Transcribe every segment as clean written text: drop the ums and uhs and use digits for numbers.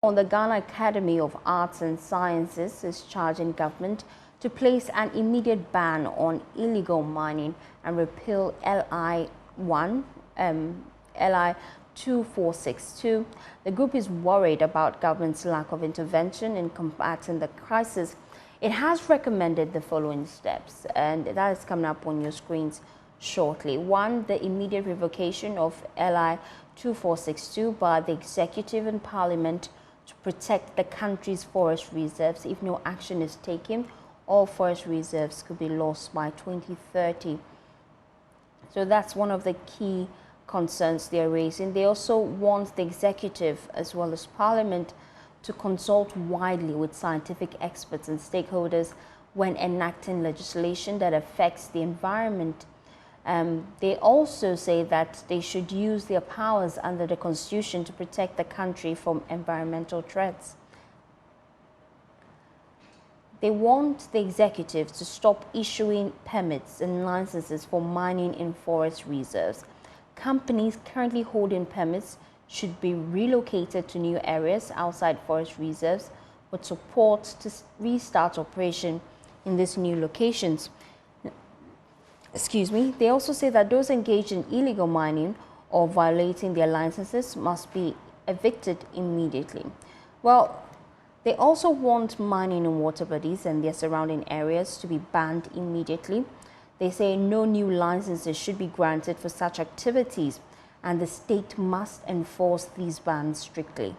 On the Ghana Academy of Arts and Sciences is charging government to place an immediate ban on illegal mining and repeal LI 2462. The group is worried about government's lack of intervention in combating the crisis. It has recommended the following steps, and that is coming up on your screens shortly. One, the immediate revocation of LI 2462 by the executive and parliament to protect the country's forest reserves. If no action is taken, all forest reserves could be lost by 2030. So that's one of the key concerns they're raising. They also want the executive as well as parliament to consult widely with scientific experts and stakeholders when enacting legislation that affects the environment. They also say that they should use their powers under the Constitution to protect the country from environmental threats. They want the executive to stop issuing permits and licenses for mining in forest reserves. Companies currently holding permits should be relocated to new areas outside forest reserves with support to restart operation in these new locations. They also say that those engaged in illegal mining or violating their licenses must be evicted immediately. Well, they also want mining in water bodies and their surrounding areas to be banned immediately. They say no new licenses should be granted for such activities, and the state must enforce these bans strictly.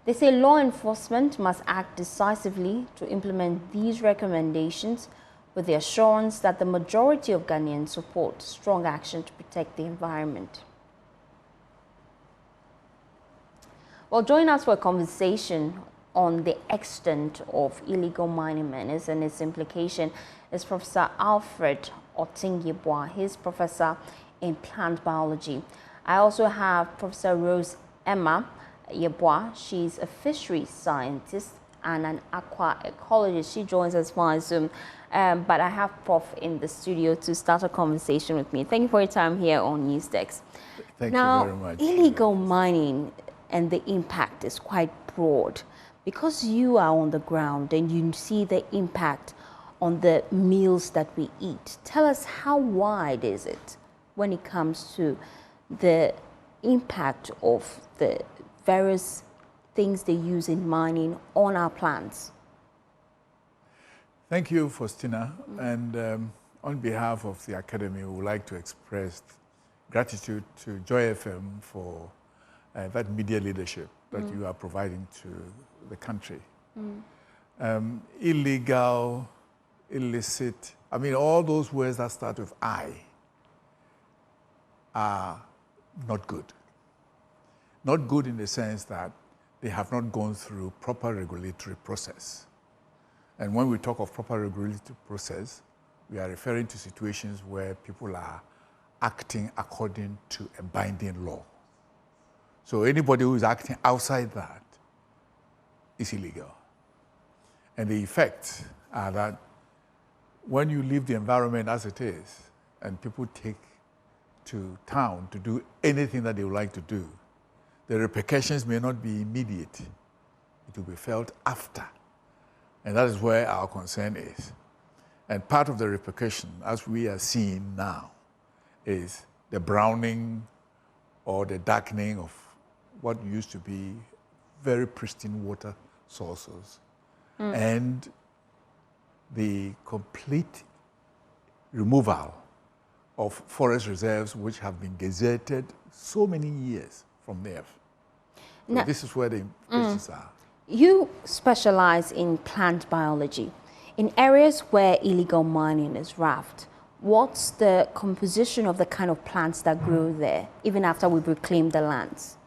They say law enforcement must act decisively to implement these recommendations, with the assurance that the majority of Ghanaians support strong action to protect the environment. Well, join us for a conversation on the extent of illegal mining menace and its implication is Professor Alfred Oting-Yeboah. He's professor in plant biology. I also have Professor Rose Emma Yeboah. She's a fisheries scientist and an aqua ecologist. She joins us via Zoom. But I have Prof in the studio to start a conversation with me. Thank you for your time here on NewsDesk. Thank you very much. Illegal mining and the impact is quite broad. Because you are on the ground and you see the impact on the meals that we eat, tell us how wide is it when it comes to the impact of the various things they use in mining on our plants? Thank you, Faustina. And on behalf of the Academy, we would like to express gratitude to Joy FM for that media leadership that you are providing to the country. Illegal, illicit, I mean, all those words that start with I are not good. Not good in the sense that they have not gone through proper regulatory process. And when we talk of proper regulatory process, we are referring to situations where people are acting according to a binding law. So anybody who is acting outside that is illegal. And the effects are that when you leave the environment as it is, and people take to town to do anything that they would like to do, the repercussions may not be immediate. It will be felt after. And that is where our concern is. And part of the repercussion, as we are seeing now, is the browning or the darkening of what used to be very pristine water sources, and the complete removal of forest reserves which have been gazetted so many years from there. So this is where the implications are. You specialize in plant biology. In areas where illegal mining is raft, what's the composition of the kind of plants that grow there, even after we've reclaimed the lands?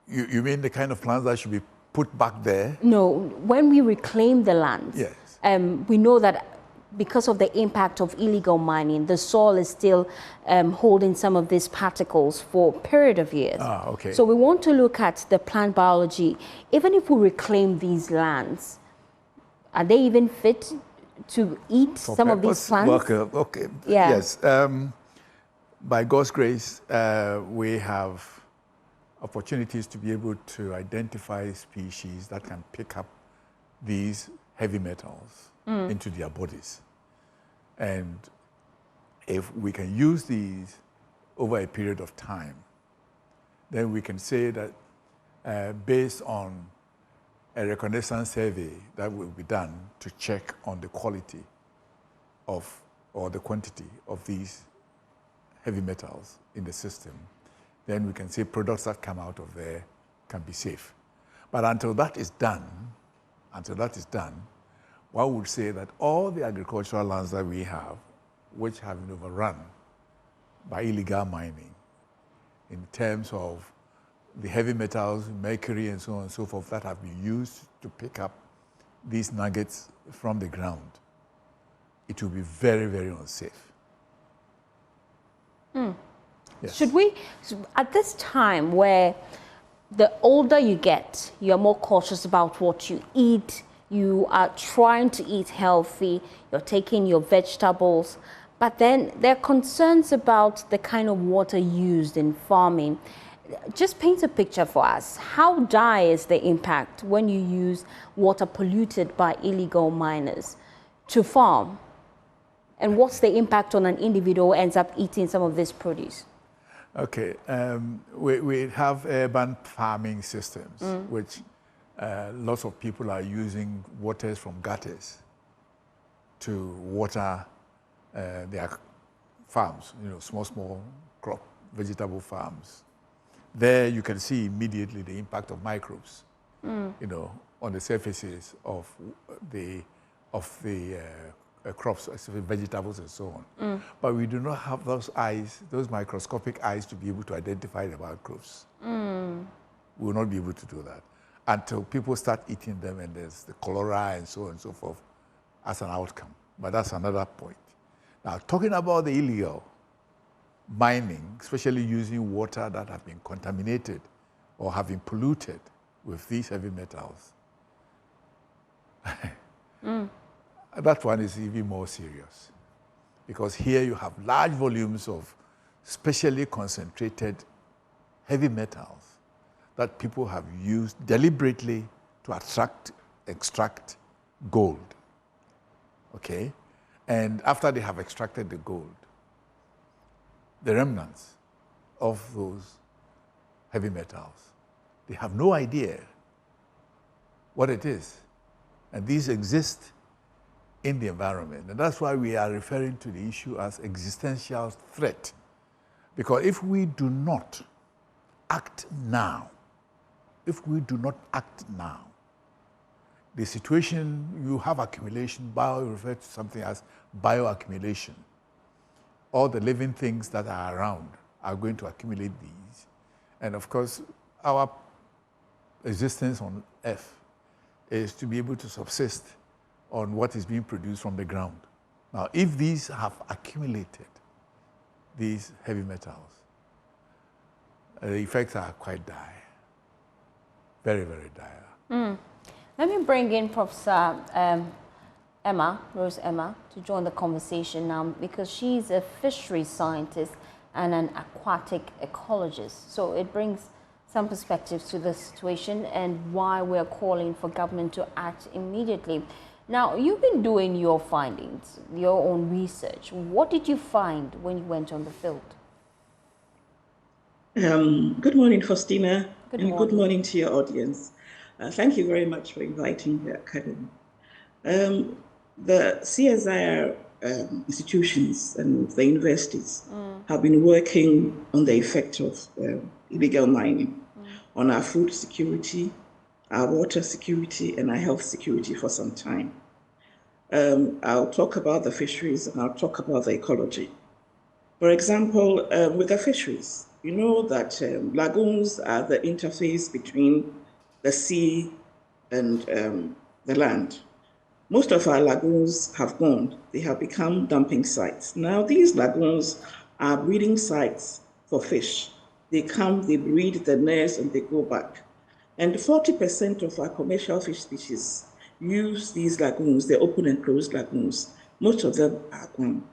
You mean the kind of plants that should be put back there? No, when we reclaim the lands, yes. We know that because of the impact of illegal mining, the soil is still holding some of these particles for a period of years. Okay. So we want to look at the plant biology. Even if we reclaim these lands, are they even fit to eat some of these plants? Okay. Yeah. Yes. By God's grace, we have opportunities to be able to identify species that can pick up these heavy metals into their bodies. And if we can use these over a period of time, then we can say that based on a reconnaissance survey that will be done to check on the quality of or the quantity of these heavy metals in the system, then we can say products that come out of there can be safe. But until that is done, one would say that all the agricultural lands that we have, which have been overrun by illegal mining, in terms of the heavy metals, mercury and so on and so forth, that have been used to pick up these nuggets from the ground, it will be very, very unsafe. Yes. Should we, at this time where the older you get, you're more cautious about what you eat, you are trying to eat healthy, you're taking your vegetables, but then there are concerns about the kind of water used in farming. Just paint a picture for us. How dire is the impact when you use water polluted by illegal miners to farm? And what's the impact on an individual who ends up eating some of this produce? Okay, we have urban farming systems, which lots of people are using waters from gutters to water their farms, small crop vegetable farms. There you can see immediately the impact of microbes, on the surfaces of the crops, vegetables and so on. But we do not have those eyes, those microscopic eyes, to be able to identify the microbes. We will not be able to do that until people start eating them, and there's the cholera and so on and so forth as an outcome. But that's another point. Now, talking about the illegal mining, especially using water that have been contaminated or have been polluted with these heavy metals, that one is even more serious, because here you have large volumes of specially concentrated heavy metals that people have used deliberately to extract gold, okay? And after they have extracted the gold, the remnants of those heavy metals, they have no idea what it is. And these exist in the environment. And that's why we are referring to the issue as existential threat. Because if we do not act now, the situation, you have accumulation, refer to something as bioaccumulation. All the living things that are around are going to accumulate these. And of course, our existence on Earth is to be able to subsist on what is being produced from the ground. Now, if these have accumulated, these heavy metals, the effects are quite dire, very, very dire. Let me bring in Professor Rose Emma, to join the conversation now, because she's a fisheries scientist and an aquatic ecologist. So it brings some perspectives to the situation and why we're calling for government to act immediately. Now, you've been doing your findings, your own research. What did you find when you went on the field? Good morning, Faustina. Good morning to your audience. Thank you very much for inviting the Academy. The CSIR institutions and the universities have been working on the effect of illegal mining on our food security, our water security, and our health security for some time. I'll talk about the fisheries and I'll talk about the ecology. For example, with the fisheries, you know that lagoons are the interface between the sea and the land. Most of our lagoons have gone. They have become dumping sites. Now, these lagoons are breeding sites for fish. They come, they breed, they nurse, and they go back. And 40% of our commercial fish species use these lagoons, the open and closed lagoons. Most of them are gone.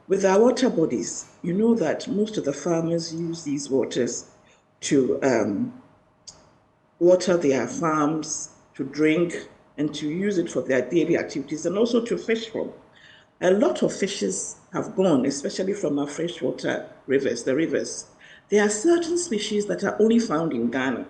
With our water bodies, you know that most of the farmers use these waters to water their farms, to drink, and to use it for their daily activities, and also to fish from. A lot of fishes have gone, especially from our freshwater rivers, the rivers. There are certain species that are only found in Ghana,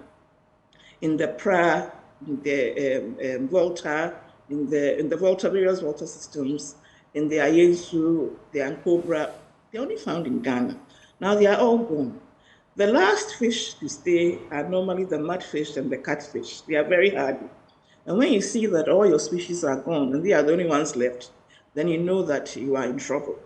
in the Pra, in the Volta, in the Volta, various water systems, in the Ayensu, the Ankobra. They're only found in Ghana. Now they are all gone. The last fish to stay are normally the mudfish and the catfish. They are very hardy. And when you see that all your species are gone and they are the only ones left, then you know that you are in trouble.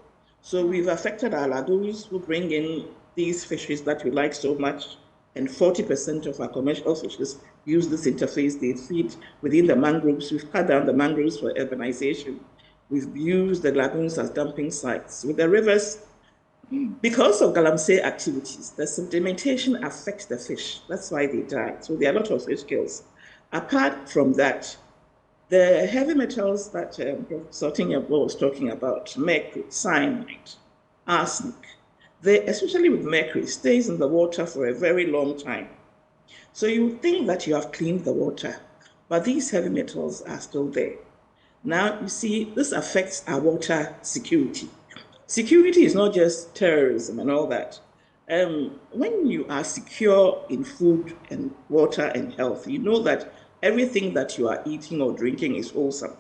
So we've affected our lagoons who bring in these fishes that we like so much. And 40% of our commercial fishes use this interface. They feed within the mangroves. We've cut down the mangroves for urbanization. We've used the lagoons as dumping sites. With the rivers, because of galamsey activities, the sedimentation affects the fish. That's why they die. So there are a lot of fish kills. Apart from that, the heavy metals that Professor Tinyabo was talking about, mercury, cyanide, arsenic, they, especially with mercury, stays in the water for a very long time. So you think that you have cleaned the water, but these heavy metals are still there. Now, you see, this affects our water security. Security is not just terrorism and all that. When you are secure in food and water and health, you know that everything that you are eating or drinking is wholesome.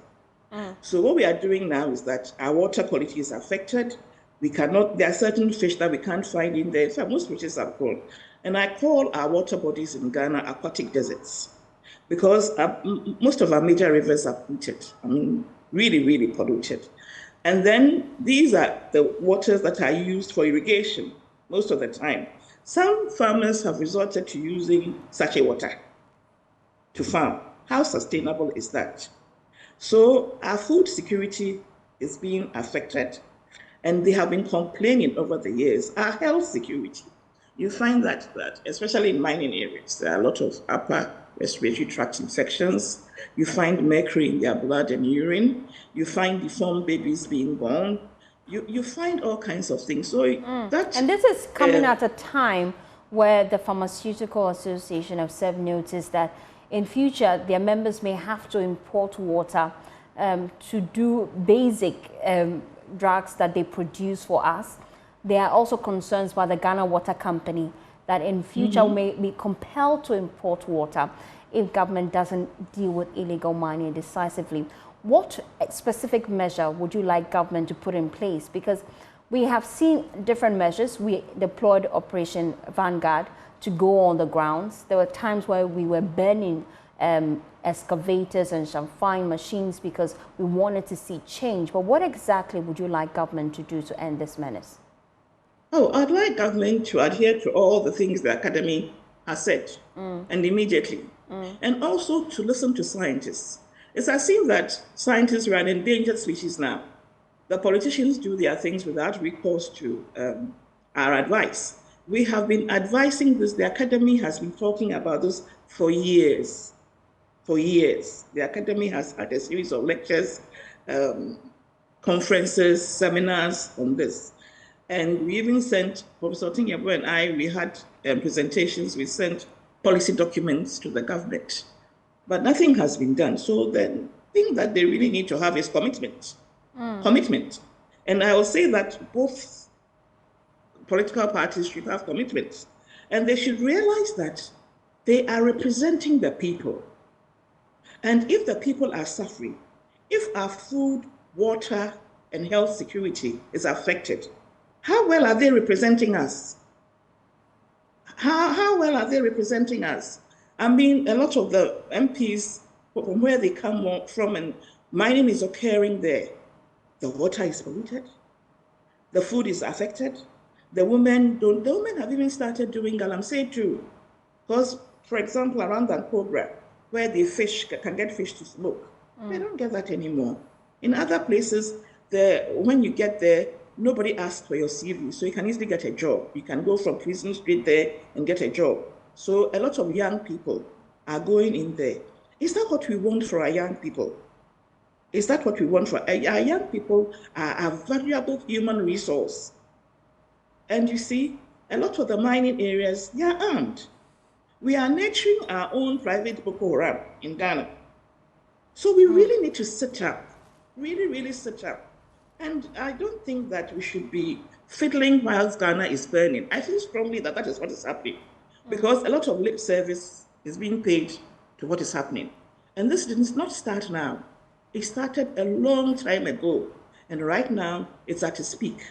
So what we are doing now is that our water quality is affected. There are certain fish that we can't find in there. In fact, most fishes are gone. And I call our water bodies in Ghana aquatic deserts because most of our major rivers are polluted. I mean, really, really polluted. And then these are the waters that are used for irrigation most of the time. Some farmers have resorted to using sachet water to farm. How sustainable is that? So our food security is being affected, and they have been complaining over the years. Our health security, you find that especially in mining areas, there are a lot of upper respiratory tract infections. You find mercury in their blood and urine. You find deformed babies being born. You find all kinds of things. So that, and this is coming at a time where the Pharmaceutical Association have served notice that in future their members may have to import water to do basic drugs that they produce for us. There are also concerns by the Ghana Water Company that in future may be compelled to import water if government doesn't deal with illegal mining decisively. What specific measure would you like government to put in place? Because we have seen different measures. We deployed Operation Vanguard to go on the grounds. There were times where we were burning excavators and some fine machines because we wanted to see change. But what exactly would you like government to do to end this menace? Oh, I'd like government to adhere to all the things the academy has said, and immediately. And also to listen to scientists. It's as if that scientists are an endangered species now. The politicians do their things without recourse to our advice. We have been advising this. The academy has been talking about this for years. For years. The academy has had a series of lectures, conferences, seminars on this. And we even sent, Professor Tinyabo and I, we had presentations, we sent policy documents to the government. But nothing has been done. So the thing that they really need to have is commitment. Commitment. And I will say that both political parties should have commitments. And they should realize that they are representing the people. And if the people are suffering, if our food, water, and health security is affected, how well are they representing us? How well are they representing us? I mean, a lot of the MPs, from where they come from, and mining is occurring there. The water is polluted. The food is affected. The women have even started doing galamsey too. Because, for example, around Ankobra, where they can get fish to smoke, they don't get that anymore. In other places, when you get there, nobody asks for your CV, so you can easily get a job. You can go from prison straight there and get a job. So a lot of young people are going in there. Is that what we want for our young people? Is that what we want for our young people? Are a valuable human resource. And you see, a lot of the mining areas, they are armed. We are nurturing our own private Boko Haram in Ghana. So we really need to sit up, really sit up. And I don't think that we should be fiddling whilst Ghana is burning. I feel strongly that that is what is happening, because a lot of lip service is being paid to what is happening. And this did not start now. It started a long time ago. And right now, it's at its peak.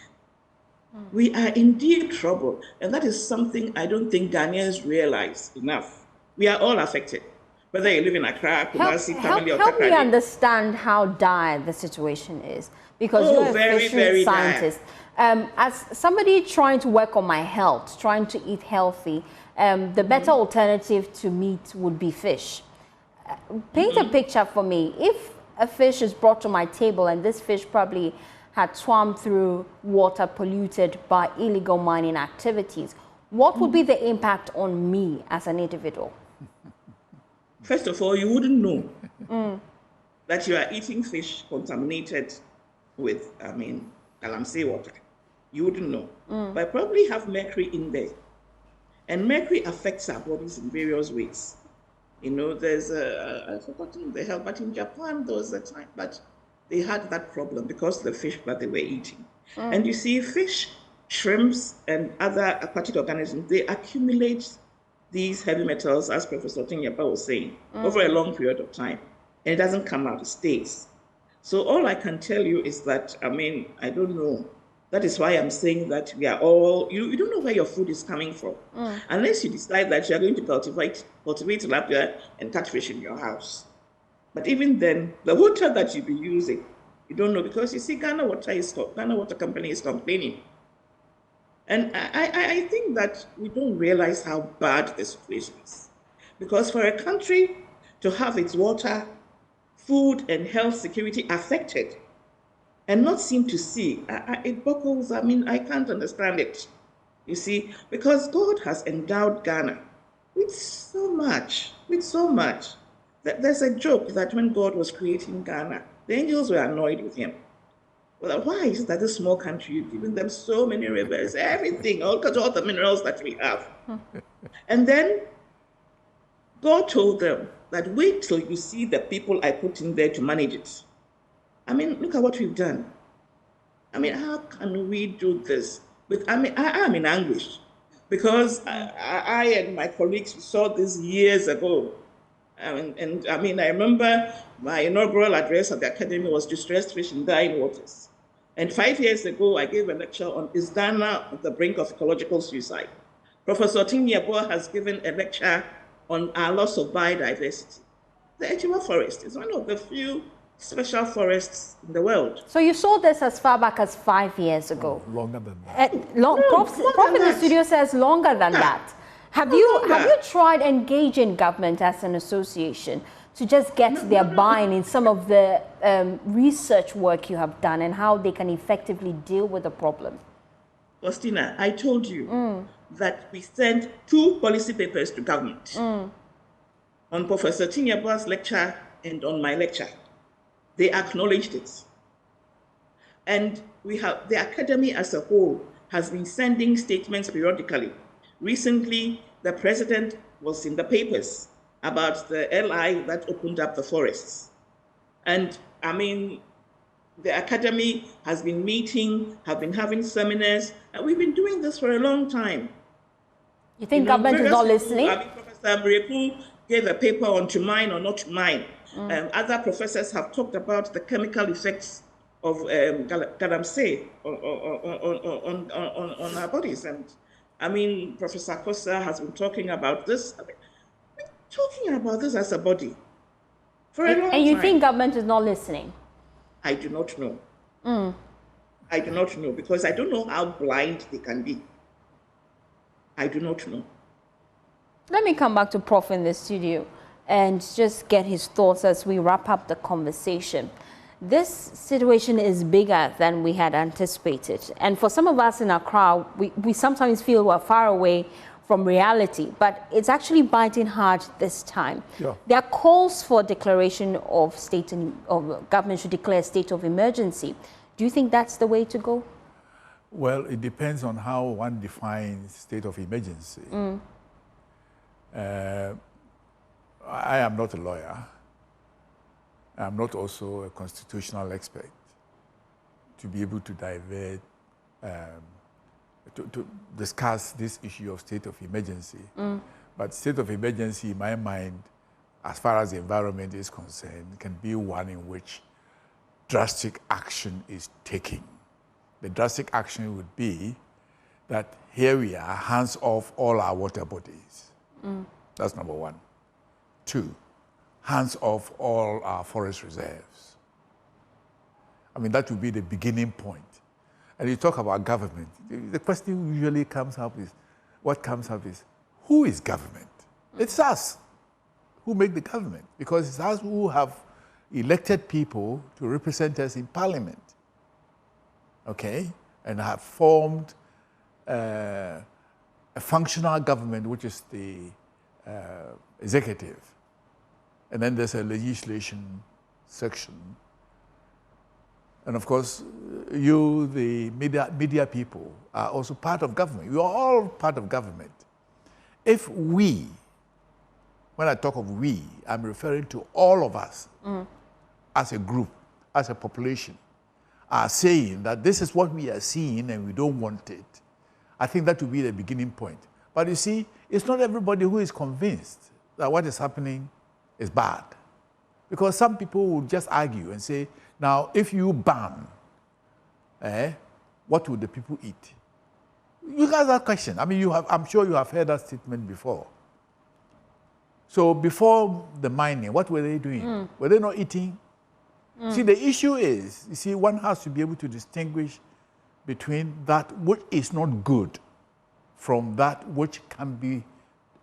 We are in deep trouble. And that is something I don't think Ghanaians realize enough. We are all affected. Whether you live in Accra, Kumasi, Tamale, or help me Takoradi. understand how dire the situation is, because you're a very, fishery very scientist. As somebody trying to work on my health, trying to eat healthy, the better alternative to meat would be fish. Paint a picture for me. If a fish is brought to my table and this fish probably had swum through water polluted by illegal mining activities, what would be the impact on me as an individual? First of all, you wouldn't know that you are eating fish contaminated with, galamsey water. You wouldn't know. But I probably have mercury in there. And mercury affects our bodies in various ways. You know, there's I've forgotten the hell, but in Japan, there was a time, but they had that problem because of the fish that they were eating. And you see, fish, shrimps, and other aquatic organisms, they accumulate these heavy metals, as Professor Tinyapa was saying, over a long period of time. And it doesn't come out, it stays. So all I can tell you is that, I don't know. That is why I'm saying that we are all, you don't know where your food is coming from. Unless you decide that you are going to cultivate tilapia and catfish in your house. But even then, the water that you'll be using, you don't know, because you see, Ghana Water Company is complaining. And I think that we don't realize how bad the situation is. Because for a country to have its water, food, and health security affected and not seem to see, it boggles, I can't understand it. You see, because God has endowed Ghana with so much. There's a joke that when God was creating Ghana, the angels were annoyed with him. Well, why is it that this small country, you've given them so many rivers, everything, all the minerals that we have? And then God told them that wait till you see the people I put in there to manage it. Look at what we've done. How can we do this? But I am in anguish because I and my colleagues saw this years ago. I remember my inaugural address at the Academy was Distressed Fish in Dying Waters. And 5 years ago, I gave a lecture on Is Ghana at the Brink of Ecological Suicide? Professor Tinyabo has given a lecture on our loss of biodiversity. The Ejima Forest is one of the few special forests in the world. So you saw this as far back as 5 years ago? Longer than that. Prof in the studio says longer than that. Have you tried engaging government as an association to just get their buy-in in some of the research work you have done and how they can effectively deal with the problem? Faustina, I told you that we sent 2 policy papers to government on Professor Tinyabo's lecture and on my lecture. They acknowledged it. And we have the academy as a whole has been sending statements periodically. Recently, the president was in the papers about the LI that opened up the forests. And the academy has been meeting, have been having seminars, and we've been doing this for a long time. You think government is not listening? Professor Mreku gave a paper on to mine or not to mine. Other professors have talked about the chemical effects of galamsey on our bodies. And Professor Kosa has been talking about this. We're talking about this as a body for a long time. And you think government is not listening? I do not know. I do not know, because I don't know how blind they can be. I do not know. Let me come back to Prof in the studio and just get his thoughts as we wrap up the conversation. This situation is bigger than we had anticipated. And for some of us in Accra, we sometimes feel we're far away from reality, but it's actually biting hard this time. Yeah. There are calls for declaration of government should declare a state of emergency. Do you think that's the way to go? Well, it depends on how one defines state of emergency. I am not a lawyer. I'm not also a constitutional expert to be able to divert, to discuss this issue of state of emergency. But state of emergency, in my mind, as far as the environment is concerned, can be one in which drastic action is taken. The drastic action would be that here we are, hands off all our water bodies. That's number one. 2, hands off all our forest reserves. I mean, that would be the beginning point. And you talk about government. The question usually comes up is, who is government? It's us who make the government, because it's us who have elected people to represent us in parliament, okay? And have formed a functional government, which is the executive. And then there's a legislation section. And of course, you, the media people, are also part of government. You are all part of government. If we, when I talk of we, I'm referring to all of us as a group, as a population, are saying that this is what we are seeing and we don't want it. I think that will be the beginning point. But you see, it's not everybody who is convinced that what is happening is bad. Because some people will just argue and say, now, if you ban, what would the people eat? You ask that question. I mean, I'm sure you have heard that statement before. So before the mining, what were they doing? Were they not eating? See, the issue is, you see, one has to be able to distinguish between that which is not good from that which can be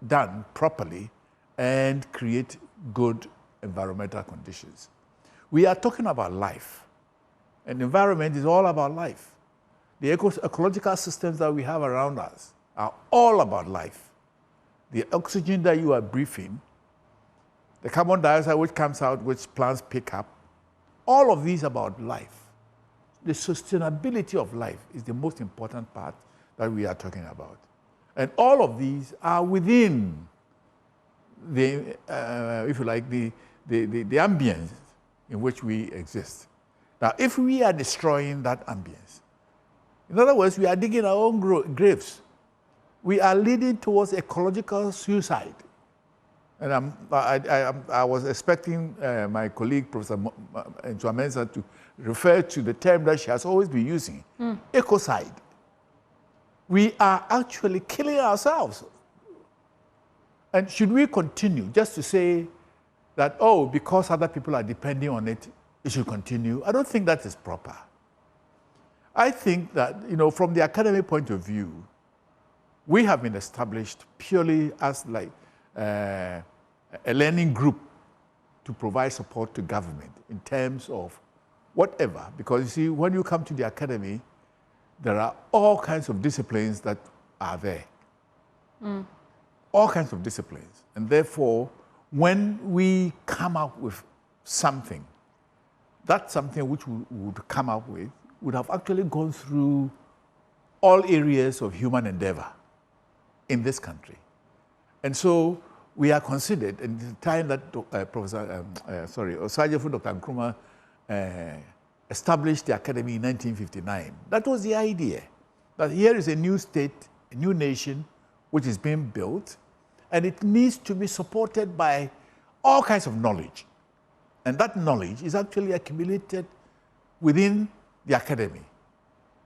done properly and create good environmental conditions. We are talking about life, and environment is all about life. The ecological systems that we have around us are all about life. The oxygen that you are breathing, the carbon dioxide which comes out, which plants pick up, all of these about life. The sustainability of life is the most important part that we are talking about. And all of these are within the, if you like, the ambience in which we exist. Now, if we are destroying that ambience, in other words, we are digging our own graves. We are leading towards ecological suicide. And I was expecting my colleague, Professor Ntuamensa, to refer to the term that she has always been using, ecocide. We are actually killing ourselves. And should we continue just to say that, oh, because other people are depending on it, it should continue? I don't think that is proper. I think that, from the academic point of view, we have been established purely as like a learning group to provide support to government in terms of whatever. Because you see, when you come to the academy, there are all kinds of disciplines that are there. All kinds of disciplines. And therefore, when we come up with something, that something which we would come up with would have actually gone through all areas of human endeavor in this country. And so we are considered, and the time that Sergeant Dr. Nkrumah established the academy in 1959, that was the idea, that here is a new state, a new nation, which is being built, and it needs to be supported by all kinds of knowledge. And that knowledge is actually accumulated within the academy.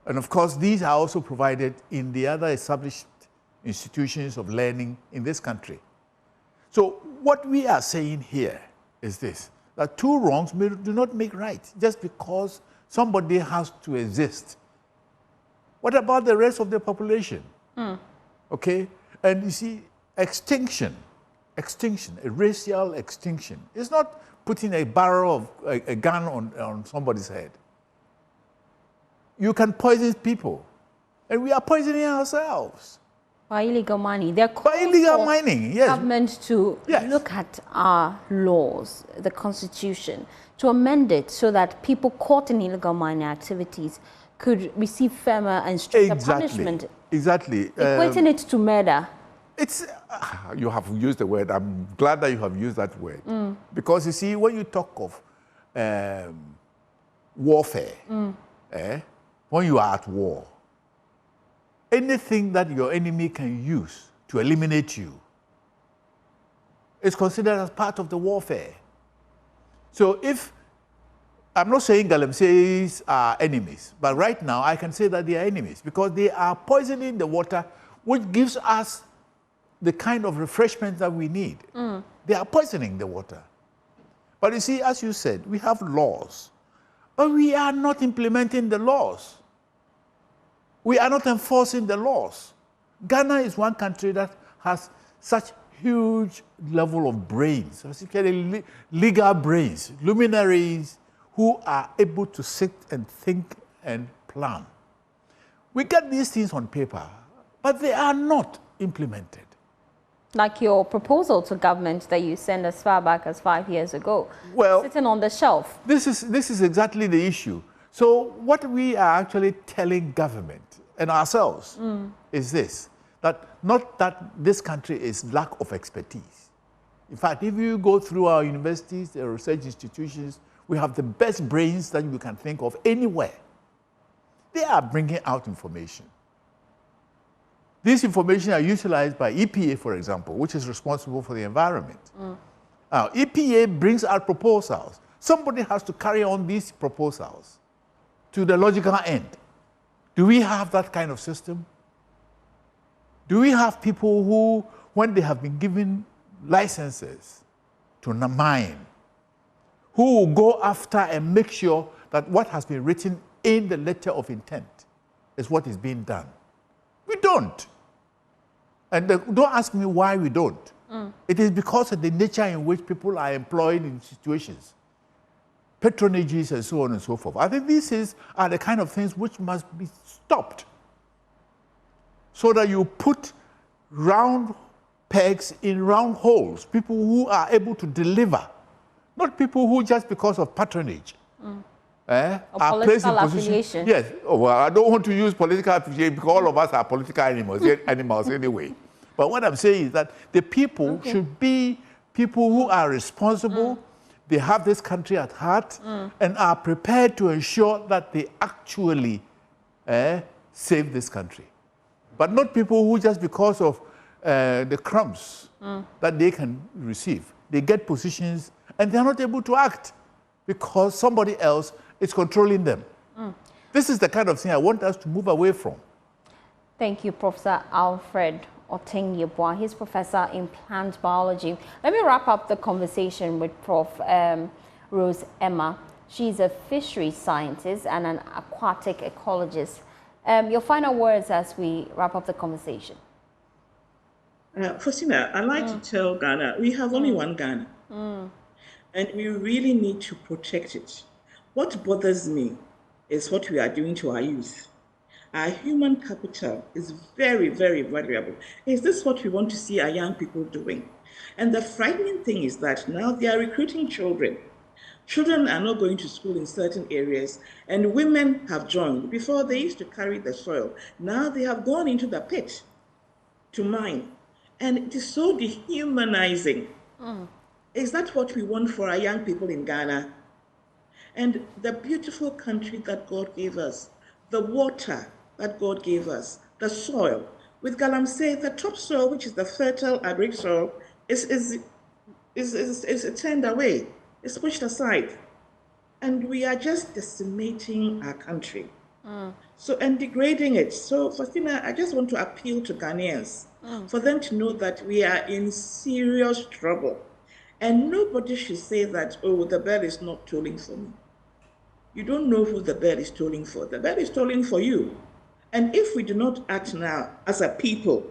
And of course, these are also provided in the other established institutions of learning in this country. So what we are saying here is this, that two wrongs do not make right just because somebody has to exist. What about the rest of the population? Okay? And you see, extinction, a racial extinction, is not putting a barrel of a gun on somebody's head. You can poison people, and we are poisoning ourselves. By illegal mining. They're by illegal mining, yes. Government to look at our laws, the Constitution, to amend it so that people caught in illegal mining activities could receive firmer and stricter punishment. Exactly. Equating it to murder. It's, you have used the word, I'm glad that you have used that word. Because you see, when you talk of warfare, when you are at war, anything that your enemy can use to eliminate you is considered as part of the warfare. So if, I'm not saying galamseys are enemies, but right now I can say that they are enemies because they are poisoning the water, which gives us the kind of refreshment that we need. They are poisoning the water. But you see, as you said, we have laws, but we are not implementing the laws. We are not enforcing the laws. Ghana is one country that has such huge level of brains, particularly legal brains, luminaries who are able to sit and think and plan. We get these things on paper, but they are not implemented. Like your proposal to government that you sent as far back as 5 years ago, well, sitting on the shelf. This is exactly the issue. So what we are actually telling government and ourselves is this, that not that this country is lack of expertise. In fact, if you go through our universities, the research institutions, we have the best brains that you can think of anywhere. They are bringing out information. These information are utilized by EPA, for example, which is responsible for the environment. Now, EPA brings out proposals. Somebody has to carry on these proposals to the logical end. Do we have that kind of system? Do we have people who, when they have been given licenses to mine, who will go after and make sure that what has been written in the letter of intent is what is being done? We don't. And don't ask me why we don't. It is because of the nature in which people are employed in situations, patronages and so on and so forth. I think these are the kind of things which must be stopped so that you put round pegs in round holes, people who are able to deliver, not people who just because of patronage Or political affiliation. Yes. Oh, well, I don't want to use political affiliation because all of us are political animals anyway. But what I'm saying is that the people should be people who are responsible, they have this country at heart, and are prepared to ensure that they actually save this country. But not people who just because of the crumbs that they can receive, they get positions and they're not able to act because somebody else is controlling them. This is the kind of thing I want us to move away from. Thank you, Professor Alfred Otengyeboa. He's professor in plant biology. Let me wrap up the conversation with Prof. Rose Emma. She's a fisheries scientist and an aquatic ecologist. Your final words as we wrap up the conversation. Faustina, I like to tell Ghana, we have only one Ghana. And we really need to protect it. What bothers me is what we are doing to our youth. Our human capital is very, very valuable. Is this what we want to see our young people doing? And the frightening thing is that now they are recruiting children. Children are not going to school in certain areas, and women have joined. Before, they used to carry the soil. Now they have gone into the pit to mine. And it is so dehumanizing. Is that what we want for our young people in Ghana? And the beautiful country that God gave us, the water that God gave us, the soil. With galamsey, the topsoil, which is the fertile agric soil, is turned away. It's pushed aside. And we are just decimating our country. And degrading it. So, Faustina, I just want to appeal to Ghanaians for them to know that we are in serious trouble. And nobody should say that, oh, the bell is not tolling for me. You don't know who the bell is tolling for. The bell is tolling for you. And if we do not act now as a people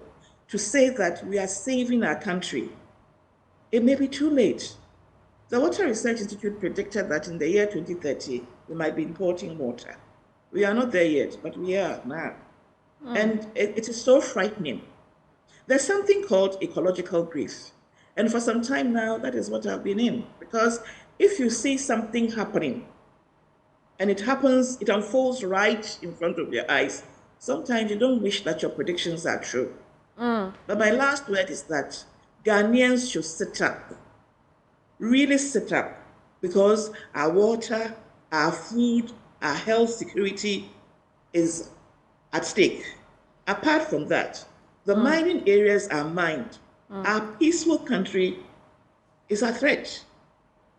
to say that we are saving our country, it may be too late. The Water Research Institute predicted that in the year 2030, we might be importing water. We are not there yet, but we are now. And it is so frightening. There's something called ecological grief. And for some time now, that is what I've been in. Because if you see something happening, and it happens, it unfolds right in front of your eyes, sometimes you don't wish that your predictions are true. But my last word is that Ghanaians should sit up, really sit up, because our water, our food, our health security is at stake. Apart from that, the mining areas are mined. Our peaceful country is a threat.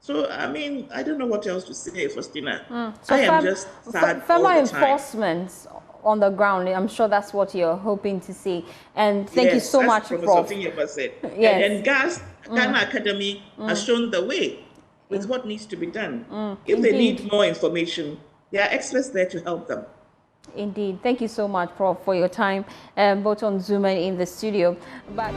So, I mean, I don't know what else to say, Faustina. So I am just sad all firmer the time. enforcement on the ground, I'm sure that's what you're hoping to see. And thank you so much, Prof. Said. Yes. And Ghana Academy has shown the way with what needs to be done. If they need more information, there are experts there to help them. Indeed. Thank you so much, Prof, for your time, both on Zoom and in the studio. But